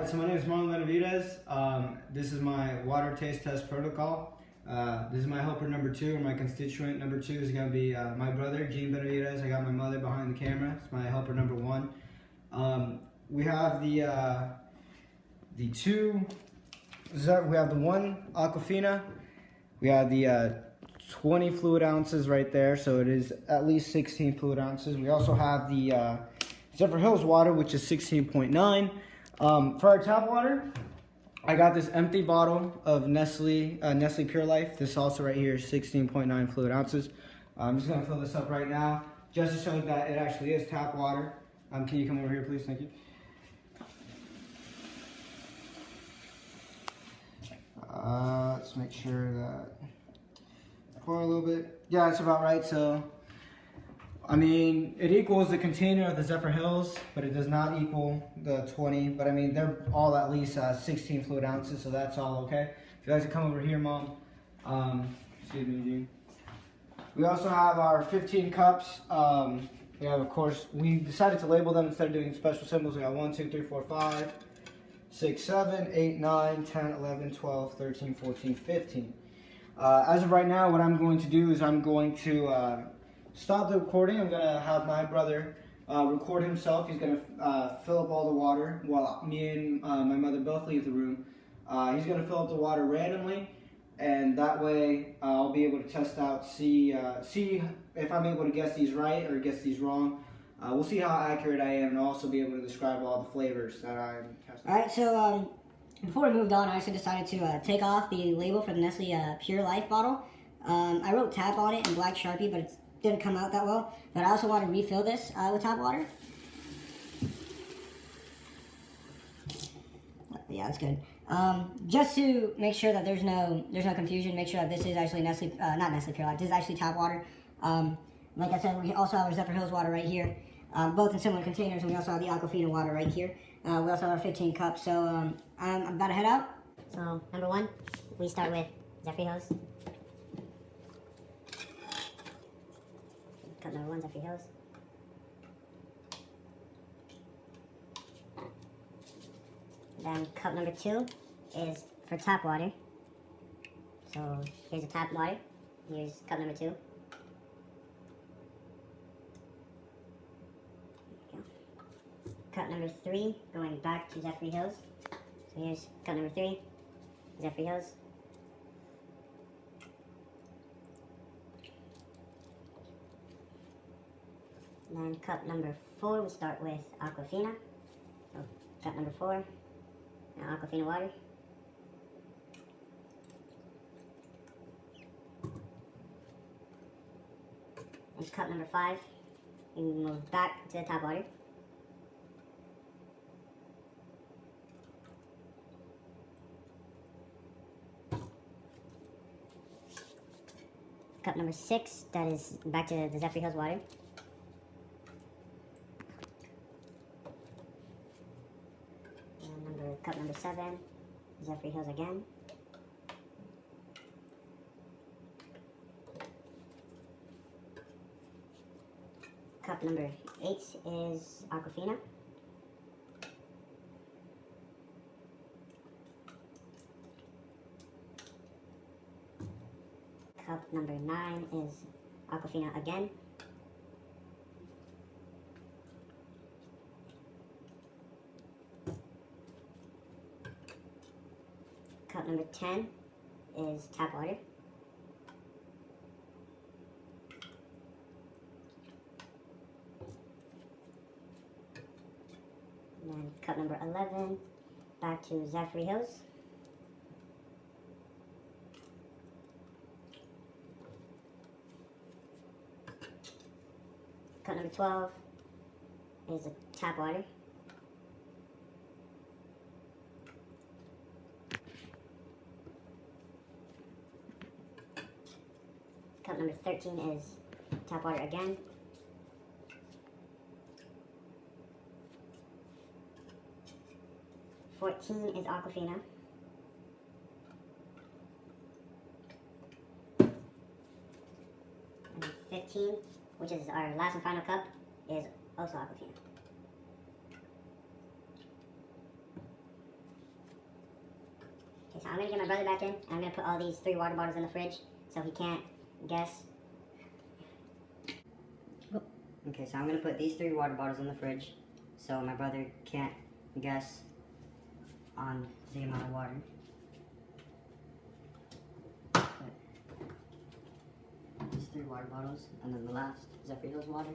so my name is Marlon Benavidez. This is my water taste test protocol. This is my helper number 2, and my constituent number 2 is going to be my brother, Gene Benavidez. I got my mother behind the camera. It's my helper number 1. We have the 1 Aquafina. We have the 20 fluid ounces right there, so it is at least 16 fluid ounces. We also have the Zephyr Hills water, which is 16.9. For our tap water, I got this empty bottle of Nestle Pure Life. This also right here is 16.9 fluid ounces. I'm just going to fill this up right now, just to show that it actually is tap water. Can you come over here, please? Thank you. Let's make sure that pour a little bit. Yeah, it's about right. So, I mean, it equals the container of the Zephyr Hills, but it does not equal the 20. But I mean, they're all at least 16 fluid ounces, so that's all okay. If you guys could come over here, Mom. Excuse me, Gene. We also have our 15 cups. We have, of course, we decided to label them instead of doing special symbols. We got 1, 2, 3, 4, 5, 6, 7, 8, 9, 10, 11, 12, 13, 14, 15. As of right now, what I'm going to do is I'm going to stop the recording. I'm going to have my brother record himself. He's going to fill up all the water while me and my mother both leave the room. He's going to fill up the water randomly, and that way I'll be able to test out, see if I'm able to guess these right or guess these wrong. We'll see how accurate I am, and I'll also be able to describe all the flavors that I'm testing. Alright, so before we moved on, I actually decided to take off the label for the Nestle Pure Life bottle. I wrote tap on it in black Sharpie, but it didn't come out that well. But I also want to refill this with tap water. Yeah, that's good. Just to make sure that there's no confusion, make sure that this is actually Nestle, not Nestle Pure Life. This is actually tap water. Like I said, we also have our Zephyr Hills water right here, both in similar containers, and we also have the Aquafina water right here. We also have our 15 cups. So I'm about to head out. So number 1, we start with Zephyr Hills. Cup number 1, Zephyr Hills. Then cup number 2 is for tap water. So here's a tap water. Here's cup number 2. Cup number 3, going back to Zephyr Hills. So here's cup number 3, Zephyr Hills. Then cup number 4, we start with Aquafina. So cup number 4, Aquafina water. And cup number 5, we move back to the tap water. Cup number 6, that is back to the Zephyr Hills water. And cup number 7, Zephyr Hills again. Cup number 8 is Aquafina. Cup number 9 is Aquafina again. Cup number 10 is tap water. And then cup number 11, back to Zephyr Hills. Cup number 12 is a tap water. Cup number 13 is tap water again. $14 is Aquafina. And 15, which is our last and final cup, is also Aquafina. Okay, so I'm gonna get my brother back in, and I'm gonna put all these 3 water bottles in the fridge, so he can't guess. Okay, so I'm gonna put these 3 water bottles in the fridge, so my brother can't guess on the amount of water. These 3 water bottles, and then the last Zephyr Hills water.